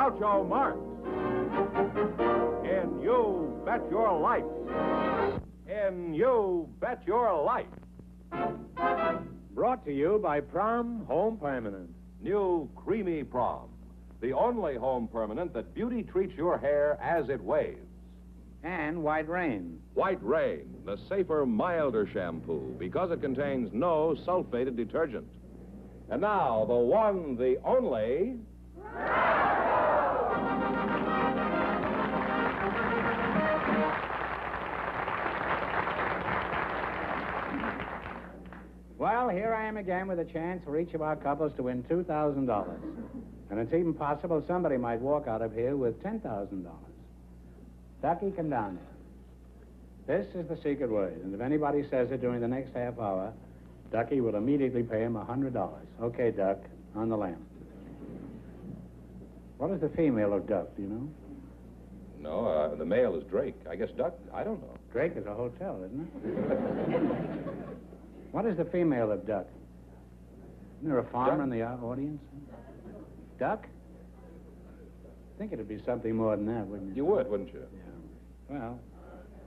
Groucho Marx in You Bet Your Life. In You Bet Your Life. Brought to you by Prom Home Permanent. New Creamy Prom, the only home permanent that beauty treats your hair as it waves. And White Rain. White Rain, the safer, milder shampoo because it contains no sulfated detergent. And now, the one, the only... Well, here I am again with a chance for each of our couples to win $2,000. And it's even possible somebody might walk out of here with $10,000. Ducky, come down there. This is the secret word, and if anybody says it during the next half hour, Ducky will immediately pay him $100. Okay, Duck, on the lamp. What is the female of Duck, do you know? No, the male is Drake. I guess Duck, I don't know. Drake is a hotel, isn't it? What is the female of Duck? Isn't there a farmer in the audience? Duck? I think it'd be something more than that, wouldn't you? You would, wouldn't you? Yeah. Well,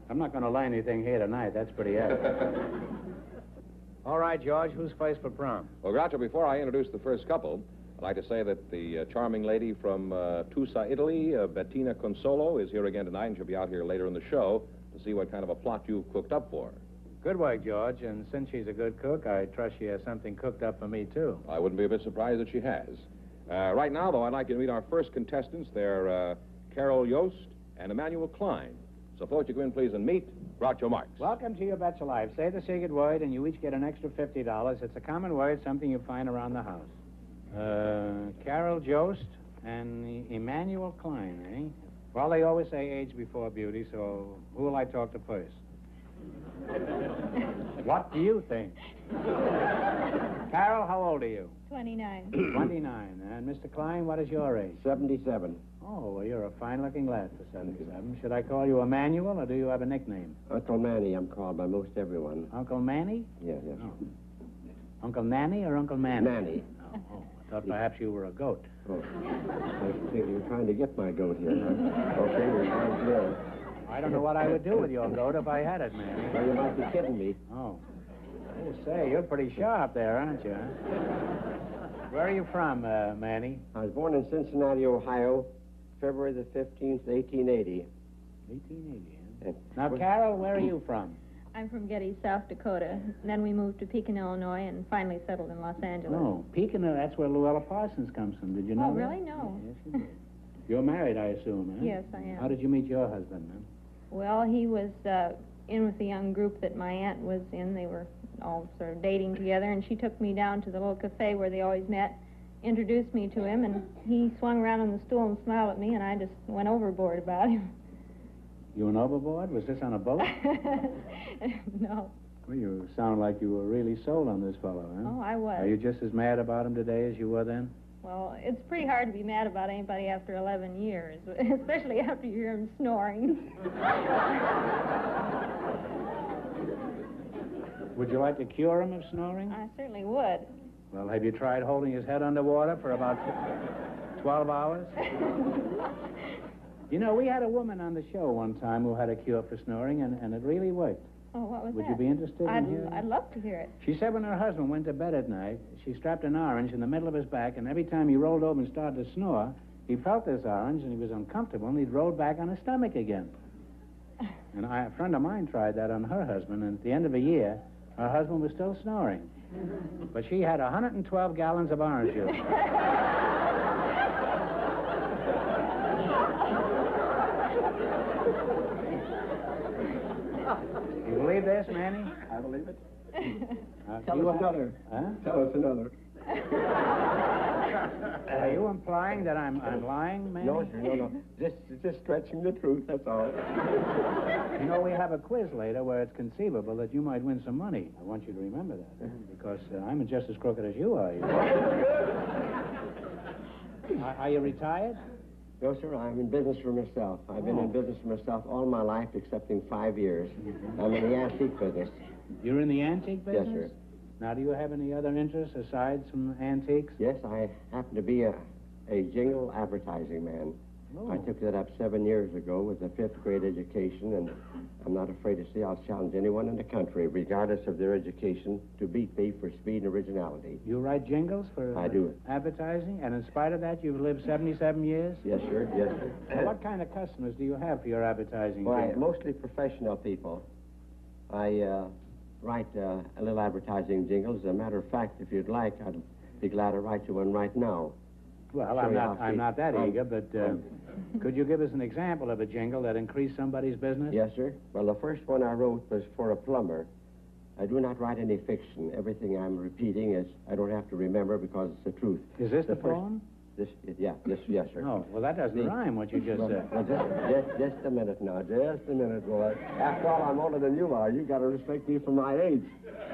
I'm not going to lay anything here tonight. That's pretty evident. All right, George, who's first for prom? Well, Groucho, before I introduce the first couple, I'd like to say that the charming lady from Tusa, Italy, Bettina Consolo, is here again tonight, and she'll be out here later in the show to see what kind of a plot you've cooked up for her. Good work, George, and since she's a good cook, I trust she has something cooked up for me, too. I wouldn't be a bit surprised that she has. Right now, though, I'd like you to meet our first contestants. They're Carol Yost and Emmanuel Klein. So, folks, you go in, please, and meet Groucho Marx. Welcome to Your Bet Your Life. Say the secret word, and you each get an extra $50. It's a common word, something you find around the house. Carol Yost and Emmanuel Klein, eh? Well, they always say age before beauty, so who will I talk to first? What do you think? Carol, how old are you? 29. 29. And Mr. Klein, what is your age? 77. Oh, well, you're a fine-looking lad for 77. Should I call you Emmanuel, or do you have a nickname? Uncle Manny, I'm called by most everyone. Uncle Manny? Yeah, yes. Oh. Uncle Nanny or Uncle Manny? Manny. Oh, I thought perhaps you were a goat. Oh, I think you're trying to get my goat here. Huh? Okay, you're fine there. I don't know what I would do with your goat if I had it, Manny. Well, you might be kidding me. Oh. Oh, say, you're pretty sharp there, aren't you? Huh? Where are you from, Manny? I was born in Cincinnati, Ohio, February the 15th, 1880. 1880, huh? Now, Carol, where are you from? I'm from Getty, South Dakota. And then we moved to Pekin, Illinois, and finally settled in Los Angeles. No, Pekin, that's where Luella Parsons comes from. Did you know Oh, that? really? No. Yes, you did. You're married, I assume, huh? Yes, I am. How did you meet your husband, then? Well, he was in with the young group that my aunt was in. They were all sort of dating together, and she took me down to the little cafe where they always met, introduced me to him, and he swung around on the stool and smiled at me, and I just went overboard about him. You went overboard? Was this on a boat? No. Well, you sound like you were really sold on this fellow, huh? Oh, I was. Are you just as mad about him today as you were then? Well, it's pretty hard to be mad about anybody after 11 years, especially after you hear him snoring. Would you like to cure him of snoring? I certainly would. Well, have you tried holding his head underwater for about 12 hours? You know, we had a woman on the show one time who had a cure for snoring, and it really worked. Oh, what was Would that? you be interested in hearing? I'd love to hear it. She said when her husband went to bed at night, she strapped an orange in the middle of his back, and every time he rolled over and started to snore, he felt this orange, and he was uncomfortable, and he'd roll back on his stomach again. And a friend of mine tried that on her husband, and at the end of a year, her husband was still snoring. But she had 112 gallons of orange juice. You believe this, Manny? I believe it. Tell us another. Huh? Tell us another. Are you implying that I'm lying, Manny? No, sir, no. Just stretching the truth, that's all. You know, we have a quiz later where it's conceivable that you might win some money. I want you to remember that, because I'm just as crooked as you are. Are you retired? No, sir, I'm in business for myself. I've been in business for myself all my life, excepting 5 years. I'm in the antique business. You're in the antique business? Yes, sir. Now, do you have any other interests aside from antiques? Yes, I happen to be a jingle advertising man. Oh. I took that up 7 years ago with a fifth-grade education, and I'm not afraid to say I'll challenge anyone in the country, regardless of their education, to beat me for speed and originality. You write jingles for I do. advertising, and in spite of that, you've lived 77 years? Yes, sir. Yes, sir. Well, what kind of customers do you have for your advertising Why, jingles? mostly professional people. I write a little advertising jingles. As a matter of fact, if you'd like, I'd be glad to write you one right now. Well, Sure, I'm not that eager, but um, could you give us an example of a jingle that increased somebody's business? Yes, sir. Well, the first one I wrote was for a plumber. I do not write any fiction. Everything I'm repeating is I don't have to remember because it's the truth. Is this the first- poem? Yes, sir. Oh, well, that doesn't rhyme, what you just said. Well, just a minute now. Just a minute, boy. After all, I'm older than you are. You got to respect me for my age.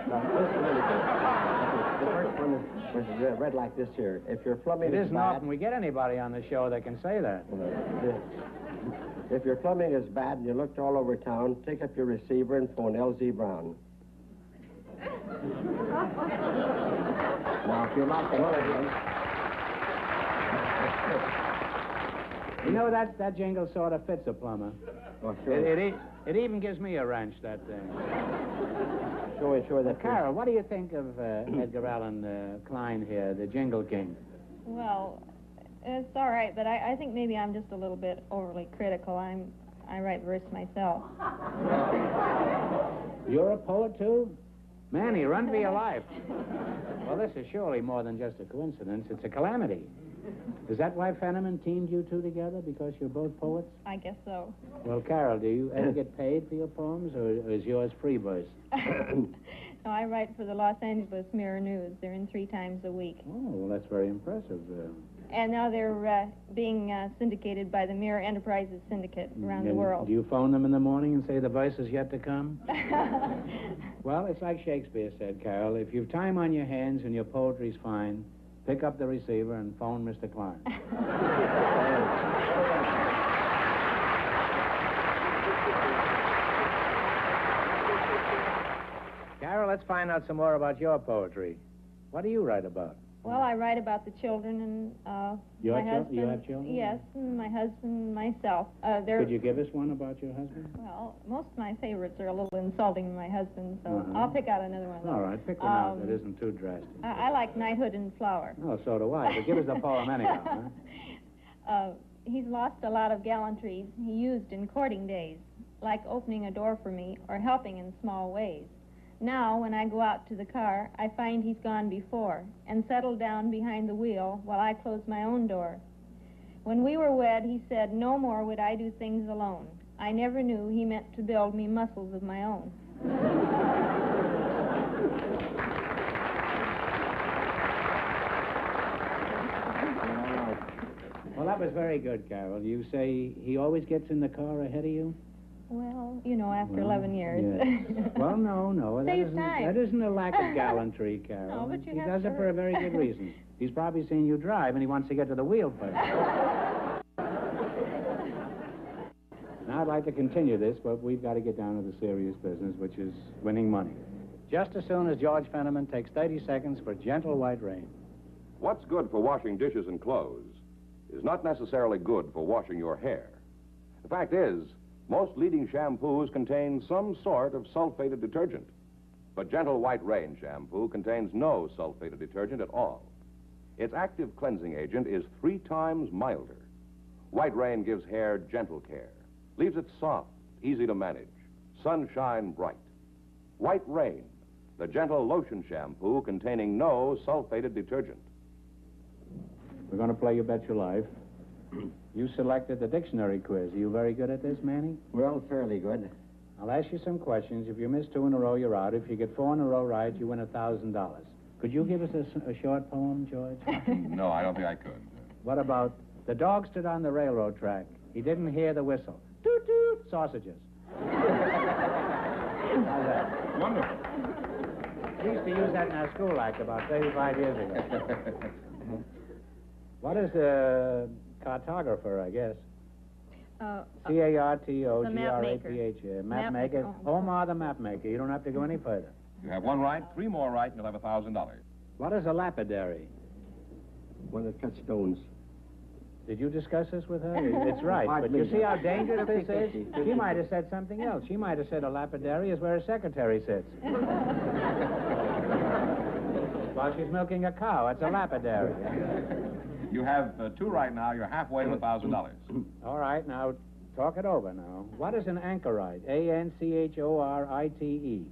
Now, just a minute. The first one was read like this here. If your plumbing It is isn't bad... often we get anybody on the show that can say that. If your plumbing is bad and you looked all over town, take up your receiver and phone L.Z. Brown. Now, if you like another one... You know, that jingle sort of fits a plumber. Oh, sure. It even gives me a wrench, that thing. Sure that... Carol, what do you think of Edgar Allan Klein here, the Jingle King? Well, it's all right, but I think maybe I'm just a little bit overly critical. I write verse myself. You're a poet, too? Manny, run for your life. Well, this is surely more than just a coincidence. It's a calamity. Is that why Fenneman teamed you two together, because you're both poets? I guess so. Well, Carol, do you ever get paid for your poems, or is yours free verse? No, I write for the Los Angeles Mirror News. They're in 3 times a week. Oh, well, that's very impressive. And now they're being syndicated by the Mirror Enterprises Syndicate around the And world. do you phone them in the morning and say the verse is yet to come? Well, it's like Shakespeare said, Carol. If you've time on your hands and your poetry's fine, pick up the receiver and phone Mr. Klein. Carol, let's find out some more about your poetry. What do you write about? Well, I write about the children and Your my chil- husband. you have children? Yes, and my husband, myself. Could you give us one about your husband? Well, most of my favorites are a little insulting to my husband, so Uh-huh. I'll pick out another one. All right, pick one out that isn't too drastic. I like Knighthood in Flower. Oh, so do I. But give us the poem anyhow, huh? He's lost a lot of gallantries he used in courting days, like opening a door for me or helping in small ways. Now, when I go out to the car, I find he's gone before and settled down behind the wheel while I close my own door. When we were wed, he said, no more would I do things alone. I never knew he meant to build me muscles of my own. Well, that was very good, Carol. You say he always gets in the car ahead of you? Well, you know, after 11 years. Yes. Well, no. Saves time. That isn't a lack of gallantry, Carol. No, but you he have does it for a very good reason. He's probably seen you drive, and he wants to get to the wheel first. Now, I'd like to continue this, but we've got to get down to the serious business, which is winning money. Just as soon as George Fenneman takes 30 seconds for Gentle White Rain. What's good for washing dishes and clothes is not necessarily good for washing your hair. The fact is, most leading shampoos contain some sort of sulfated detergent. But Gentle White Rain shampoo contains no sulfated detergent at all. Its active cleansing agent is 3 times milder. White Rain gives hair gentle care, leaves it soft, easy to manage, sunshine bright. White Rain, the gentle lotion shampoo containing no sulfated detergent. We're going to play You Bet Your Life. You selected the dictionary quiz. Are you very good at this, Manny? Well, fairly good. I'll ask you some questions. If you miss 2 in a row, you're out. If you get 4 in a row right, you win $1,000. Could you give us a short poem, George? No, I don't think I could. What about the dog stood on the railroad track. He didn't hear the whistle. Toot, toot, sausages. How's that? Wonderful. We used to use that in our school act about 35 years ago. What is a cartographer, I guess? C-A-R-T-O-G-R-A-P-H. Map maker. Oh. Omar the map maker. You don't have to go any further. You have 1 right, 3 more right, and you'll have $1,000. What is a lapidary? One that cuts stones. Did you discuss this with her? It's right, but you see how dangerous this is? She might have said something else. She might have said a lapidary is where a secretary sits. While she's milking a cow, it's a lapidary. You have two right now. You're halfway to $1,000. All right, now, talk it over now. What is an anchorite? A-N-C-H-O-R-I-T-E.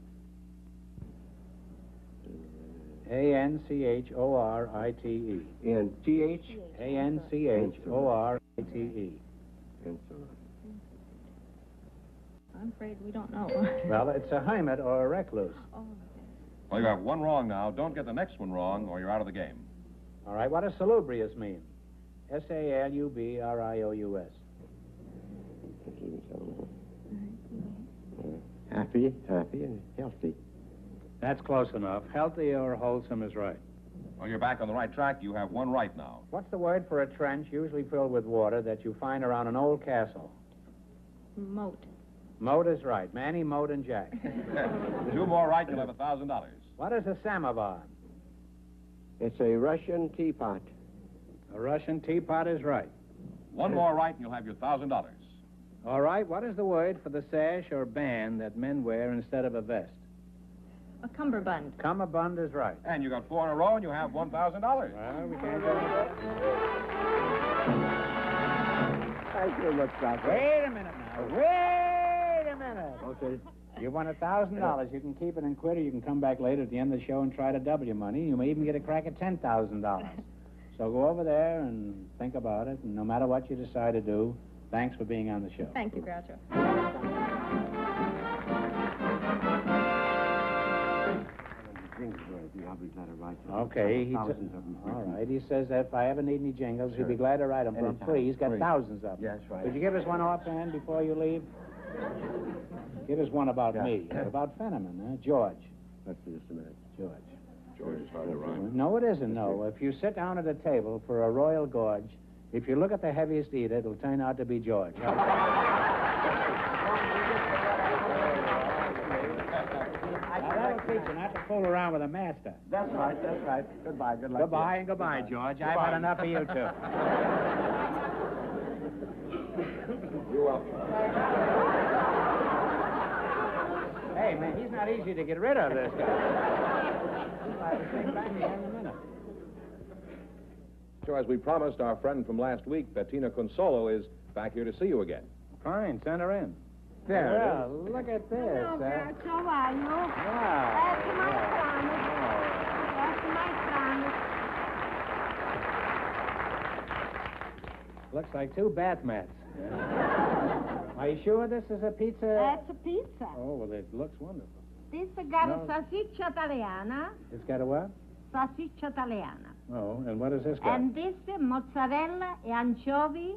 A-N-C-H-O-R-I-T-E. N-T-H? A-N-C-H-O-R-I-T-E. I'm afraid we don't know. Well, it's a hermit or a recluse. Oh, Well, you have one wrong now. Don't get the next one wrong, or you're out of the game. All right, what does salubrious mean? S-A-L-U-B-R-I-O-U-S. Happy and healthy. That's close enough. Healthy or wholesome is right. Well, you're back on the right track. You have one right now. What's the word for a trench usually filled with water that you find around an old castle? moat. Moat is right. Manny, Moat, and Jack. Two more right, you'll have $1,000. What is a samovar? It's a Russian teapot. A Russian teapot is right. One more right, and you'll have your $1,000. All right, what is the word for the sash or band that men wear instead of a vest? A cummerbund. Cummerbund is right. And you got four in a row, and you have $1,000. Well, we can't do that. Thank you, much, Doctor. Wait a minute now. Wait a minute. Okay. You won $1,000. You can keep it in quid, or you can come back later at the end of the show and try to double your money. You may even get a crack at $10,000. So go over there and think about it, and no matter what you decide to do, thanks for being on the show. Thank you, Groucho. Okay, all right. He says that if I ever need any jingles, he'd be glad to write them for him. Anytime. Free. He's got Free. thousands of them. Yes, right. Would you give us one offhand before you leave? Give us one about Yeah. me. About Fenneman, huh? George. Let's see just a minute. George. George is hard to rhyme. No, it isn't, no. If you sit down at a table for a royal gorge, if you look at the heaviest eater, it'll turn out to be George. That'll teach you not to fool around with a master. That's right, that's right. Goodbye, good luck. Goodbye and goodbye, George. I've had enough of you, too. You're welcome. Hey, man, he's not easy to get rid of, this guy. So, as we promised, our friend from last week, Bettina Consolo, is back here to see you again. Fine, send her in. There Well, look at this. Hello, Groucho, how are you? Wow. That's my promise. That's my promise. Looks like two bath mats. Are you sure this is a pizza? That's a pizza. Oh, well, it looks wonderful. This got No. a salsiccia italiana. It's got a what? Salsiccia italiana. Oh, and what does this got? And this mozzarella e anchovy,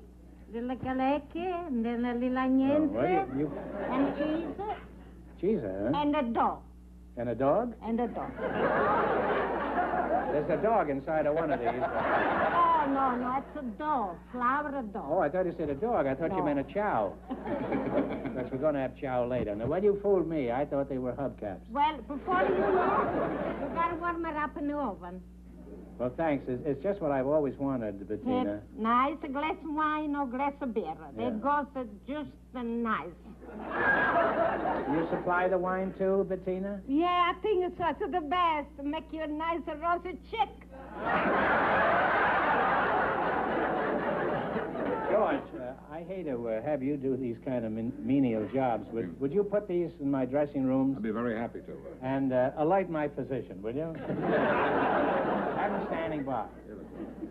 delle calecche, delle lilagnenze, Oh, well, you... and cheese, Cheese, huh? and a dog. And a dog? And a dog. There's a dog inside of one of these. Oh, no, it's a dog. Flower dog. Oh, I thought you said a dog. I thought you No. meant a chow. Because we're going to have chow later. Now, well, you fooled me. I thought they were hubcaps. Well, before you know, you got to warm it up in the oven. Well, thanks. It's just what I've always wanted, Bettina. Nice, a glass of wine or glass of beer. Yeah. They go just nice. You supply the wine, too, Bettina? Yeah, I think it's the best. Make you a nice roasted chick. George, I hate to have you do these kind of menial jobs. Would you put these in my dressing rooms I'd be very happy to. and alight my physician, will you? Have him standing by.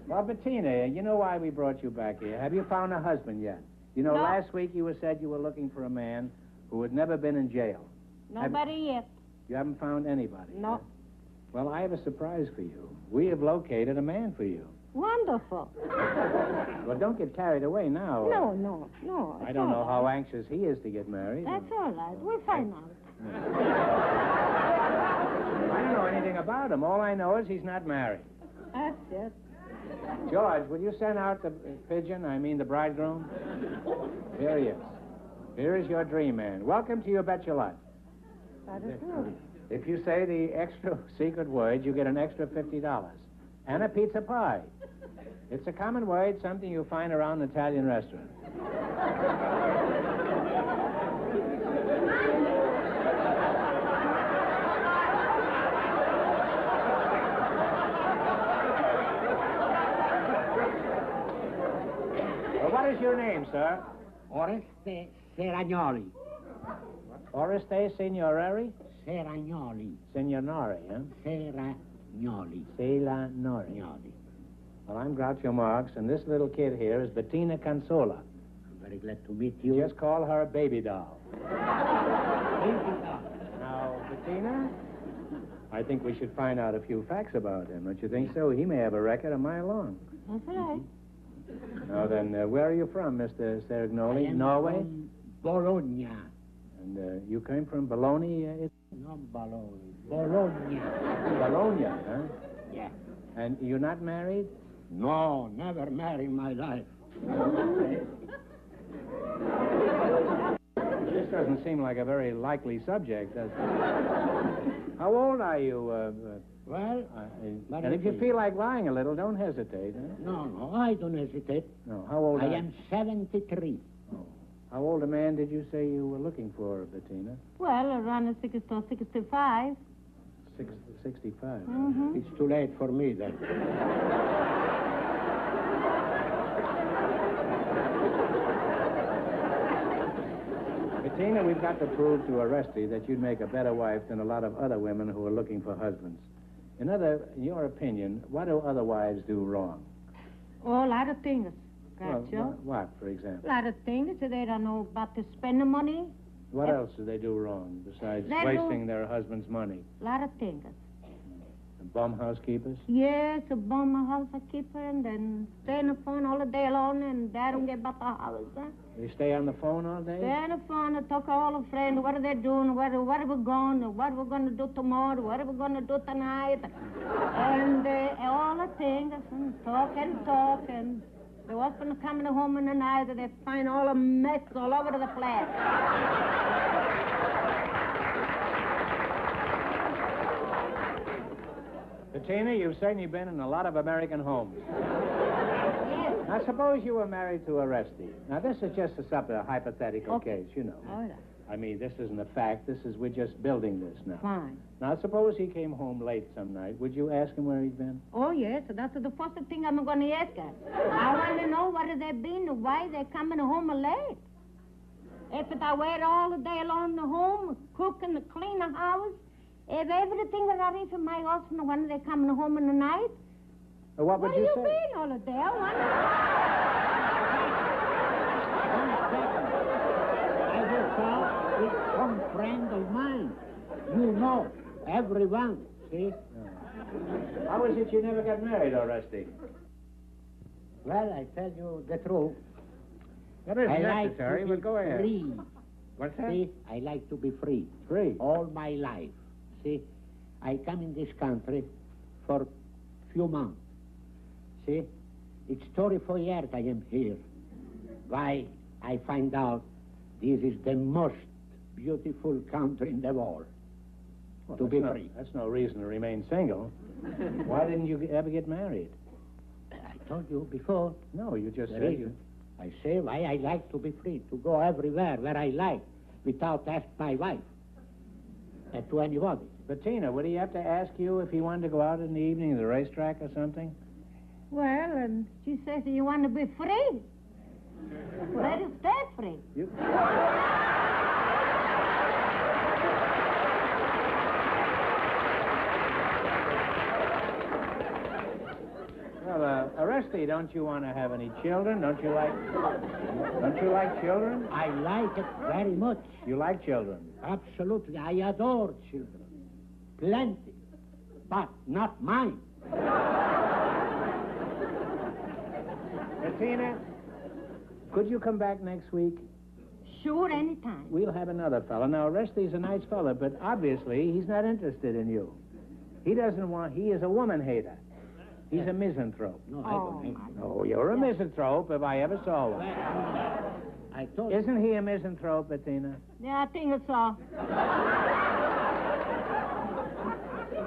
Well, Bettina, you know why we brought you back here. Have you found a husband yet? You know, No. last week you said you were looking for a man who had never been in jail. Nobody yet. You haven't found anybody. No. Well, I have a surprise for you. We have located a man for you. Wonderful. Well, don't get carried away now. No. I don't know how anxious he is to get married. That's all right. We'll find out. I don't know anything about him. All I know is he's not married. That's it. George, will you send out the pigeon? I mean the bridegroom? Here he is. Here is your dream man. Welcome to You Bet Your Life. That is good. If you say the extra secret word, you get an extra $50. And a pizza pie. It's a common word, something you find around an Italian restaurant. Well, what is your name, sir? Oreste Seragnoli. Oreste Signoreri? Seragnoli. Signorari, huh? Seragnoli. Selanori. Gnoli. Well, I'm Groucho Marx, and this little kid here is Bettina Consola. I'm very glad to meet you. Just call her a baby doll. Baby doll. Now, Bettina, I think we should find out a few facts about him. Don't you think so? He may have a record a mile long. That's right. Now then, where are you from, Mr. I Seragnoli? am Norway? from Bologna. And you came from Bologna? Not Bologna. Bologna. Bologna, huh? Yeah. And you're not married? No, never married in my life. This doesn't seem like a very likely subject, does it? How old are you? Well, And if you feel like lying a little, don't hesitate. Huh? no, I don't hesitate. No, how old I are am 73. How old a man did you say you were looking for, Bettina? Well, around 60 or 65. 65. Mm-hmm. It's too late for me then. Bettina, we've got to prove to Oreste that you'd make a better wife than a lot of other women who are looking for husbands. In your opinion, what do other wives do wrong? Oh, a lot of things. Well, Gotcha. what, for A example? lot of things. They don't know about to spend the money. What else do they do wrong besides They do- wasting their husband's money? A lot of things. Bum housekeepers? Yes, a bum housekeeper, and then stay on the phone all the day long, and they don't get about the house. Huh? They stay on the phone all day? Stay on the phone and talk to all the friends. What are they doing? Where are we going? What are we going to do tomorrow? What are we going to do tonight? And all the things, and talk. And the husband coming home in the night, they find all a mess all over the place. Bettina, you've certainly been in a lot of American homes. Now, suppose you were married to Oreste. Now, this is just a hypothetical case, you know. All right. I mean, this isn't a fact. We're just building this now. Fine. Now, suppose he came home late some night. Would you ask him where he'd been? Oh, yes, that's the first thing I'm going to ask her. I want to know where they've been, why they're coming home late. If I wait all the day alone in the home, cook and clean the house, if everything is ready for my husband when they're coming home in the night, What would where you you say? been all the day? I wonder. I will talk with some friend of mine. You know, everyone, see? How is it you never got married, Oreste? Well, I tell you the truth. That isn't I like necessary, to but be go ahead. free. What's that? See, I like to be free. Free. All my life. See, I come in this country for few months. See, it's 34 years I am here. Why, I find out this is the most beautiful country in the world. Well, to be that's free. That's no reason to remain single. Why didn't you ever get married? I told you before. No, you just The said reason. I say why I like to be free, to go everywhere where I like, without asking my wife, to anybody. Bettina, would he have to ask you if he wanted to go out in the evening to the racetrack or something? Well, and she says, you want to be free? Let us stay free. You... Well, Oreste, don't you want to have any children? Don't you like children? I like it very much. You like children? Absolutely. I adore children. Plenty. But not mine. Bettina, could you come back next week? Sure, anytime. We'll have another fellow. Now, Oreste's a nice fellow, but obviously he's not interested in you. He is a woman hater. He's a misanthrope. No, I don't hate my you. Oh, you're a misanthrope if I ever saw one. I told you. Isn't he a misanthrope, Bettina? Yeah, I think so.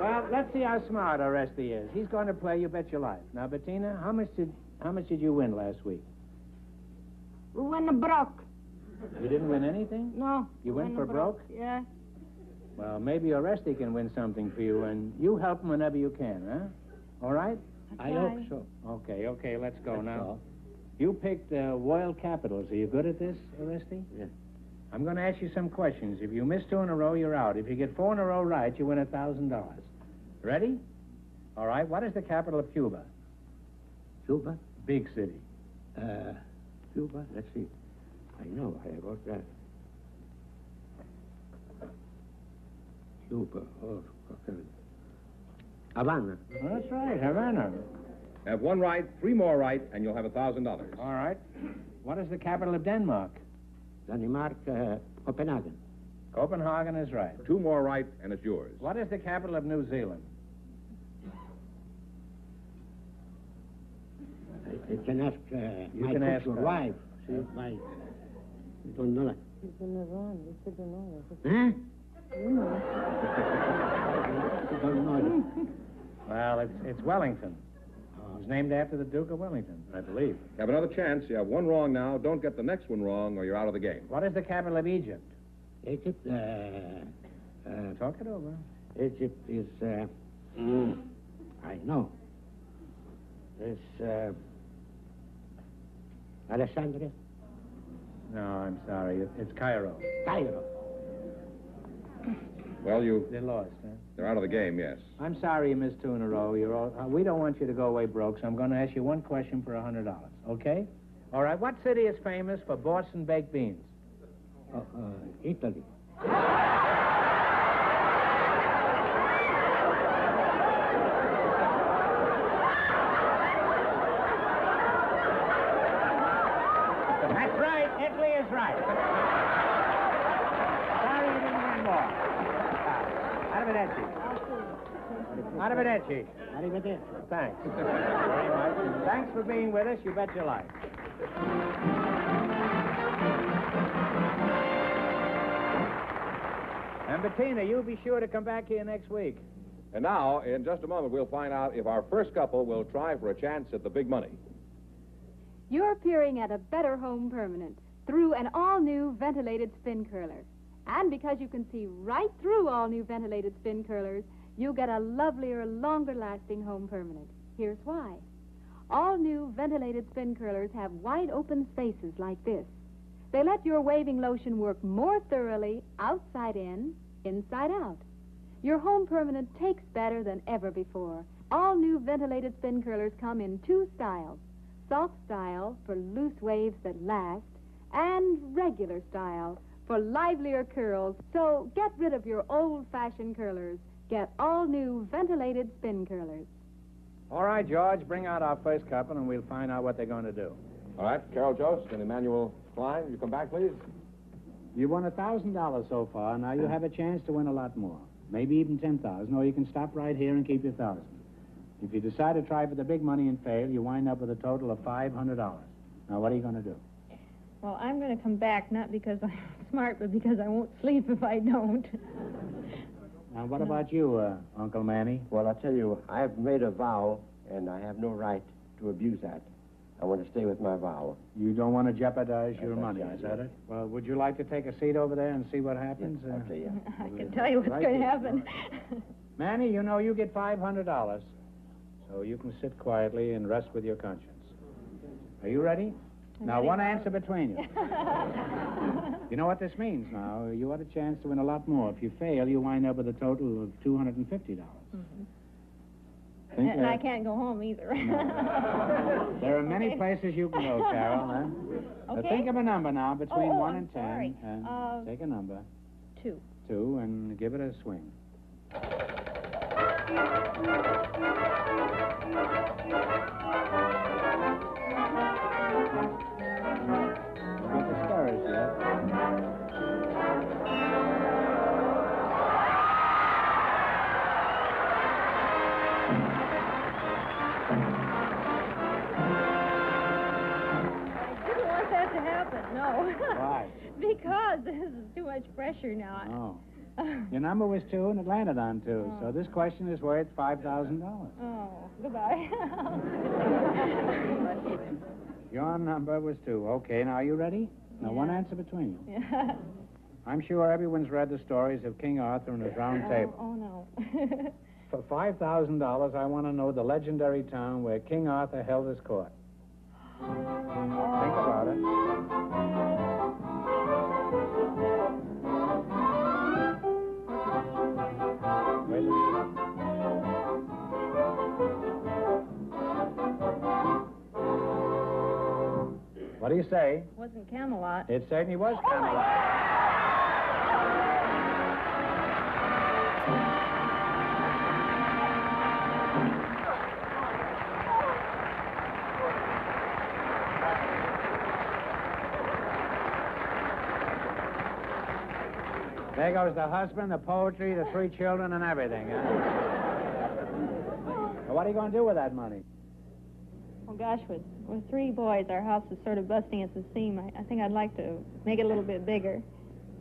Well, let's see how smart Orestes is. He's going to play You Bet Your Life. Now, Bettina, how much did you win last week? We went broke. You didn't win anything? No. You went for broke? Yeah. Well, maybe Orestes can win something for you, and you help him whenever you can, huh? All right? I hope so. Okay, let's go That's now. all. You picked Royal Capitals. Are you good at this, Orestes? Yes. I'm going to ask you some questions. If you miss 2 in a row, you're out. If you get 4 in a row right, you win $1,000. Ready? All right. What is the capital of Cuba? Cuba? Big city. Cuba? Let's see. I know. I wrote that. Cuba. Oh, okay. Havana. Well, that's right, Havana. Have 1 right, 3 more right, and you'll have $1,000. All right. What is the capital of Denmark? Denmark, Copenhagen. Copenhagen is right. 2 more right, and it's yours. What is the capital of New Zealand? I can ask You my can ask future her. wife. See, my... You don't know that. Huh? You don't know that. Well, it's Wellington. It was named after the Duke of Wellington, I believe. You have another chance. You have 1 wrong now. Don't get the next one wrong, or you're out of the game. What is the capital of Egypt? Egypt, Talk it over. Egypt is, I know. It's, Alexandria? No, I'm sorry. It's Cairo. Cairo. Well, They lost, huh? they're out of the game, yes. I'm sorry you missed 2 in a row. We don't want you to go away broke, so I'm going to ask you 1 question for $100, okay? All right, what city is famous for Boston baked beans? Italy. That's right. Italy is right. Sorry you didn't win more. Arrivederci. Arrivederci. Arrivederci. Thanks. Very much. And thanks for being with us. You bet your life. And Bettina, you be sure to come back here next week. And now, in just a moment, we'll find out if our first couple will try for a chance at the big money. You're peering at a better home permanent through an all-new ventilated spin curler. And because you can see right through all new ventilated spin curlers, you get a lovelier, longer-lasting home permanent. Here's why. All new ventilated spin curlers have wide open spaces like this. They let your waving lotion work more thoroughly outside in, inside out. Your home permanent takes better than ever before. All new ventilated spin curlers come in 2 styles. Soft style for loose waves that last, and regular style for livelier curls. So get rid of your old-fashioned curlers. Get all new ventilated spin curlers. All right, George, bring out our first couple, and we'll find out what they're going to do. All right, Carol Jost and Emmanuel Klein, you come back, please. You won $1,000 so far. Now you have a chance to win a lot more. Maybe even 10,000, or you can stop right here and keep your 1,000. If you decide to try for the big money and fail, you wind up with a total of $500. Now, what are you going to do? Well, I'm going to come back, not because I'm smart, but because I won't sleep if I don't. Now, what about you, Uncle Manny? Well, I'll tell you, I've made a vow, and I have no right to abuse that. I want to stay with my vow. You don't want to jeopardize your That's money, right, is that yes. it? Well, would you like to take a seat over there and see what happens? Okay, yeah. I can tell you what's Right going to here. happen. Manny, you know you get $500, so you can sit quietly and rest with your conscience. Are you ready? Now, ready. one answer between you. You know what this means now. You have a chance to win a lot more. If you fail, you wind up with a total of $250. Think, And I can't go home either. there are many Okay. places you can go, Carol. Huh? Okay. Think of a number now between Oh, 1 I'm and 10. sorry. And take a number, 2. 2, and give it a swing. Don't get discouraged yet. I didn't want that to happen, no. Why? Because this is too much pressure now. Oh. Your number was 2 and it landed on 2. So this question is worth $5,000. Oh, goodbye. Your number was 2. Okay, now are you ready? Now, one answer between you. Yeah. I'm sure everyone's read the stories of King Arthur and his round table. Oh, no. For $5,000, I want to know the legendary town where King Arthur held his court. Think about it. Wait a minute. What do you say? Wasn't Camelot. It certainly was Camelot. There goes the husband, the poetry, the 3 children, and everything. Huh? Well, what are you going to do with that money? Well, gosh, with 3 boys, our house is sort of busting at the seam. I think I'd like to make it a little bit bigger.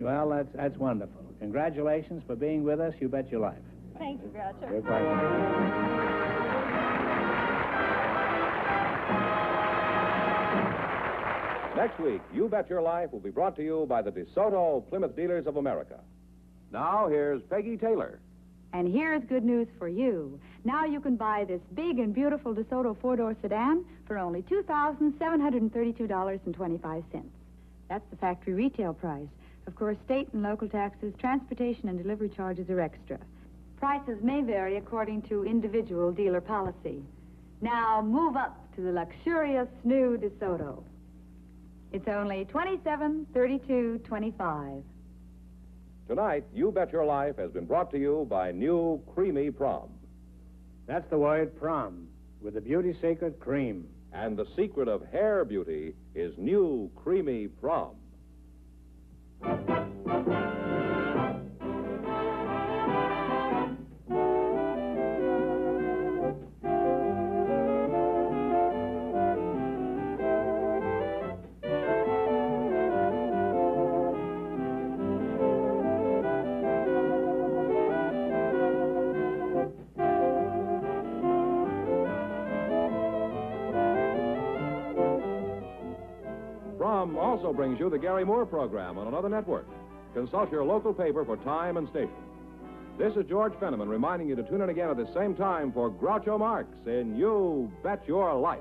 Well, that's wonderful. Congratulations for being with us. You bet your life. Thank you, Groucho. You're quite welcome. Next week, You Bet Your Life will be brought to you by the DeSoto Plymouth Dealers of America. Now, here's Peggy Taylor. And here's good news for you. Now you can buy this big and beautiful DeSoto 4-door sedan for only $2,732.25. That's the factory retail price. Of course, state and local taxes, transportation, and delivery charges are extra. Prices may vary according to individual dealer policy. Now move up to the luxurious new DeSoto. It's only $27,32.25. Tonight, You Bet Your Life has been brought to you by New Creamy Prom. That's the word prom, with the beauty secret cream. And the secret of hair beauty is New Creamy Prom. Prom also brings you the Gary Moore program on another network. Consult your local paper for time and station. This is George Fenneman reminding you to tune in again at the same time for Groucho Marx in You Bet Your Life.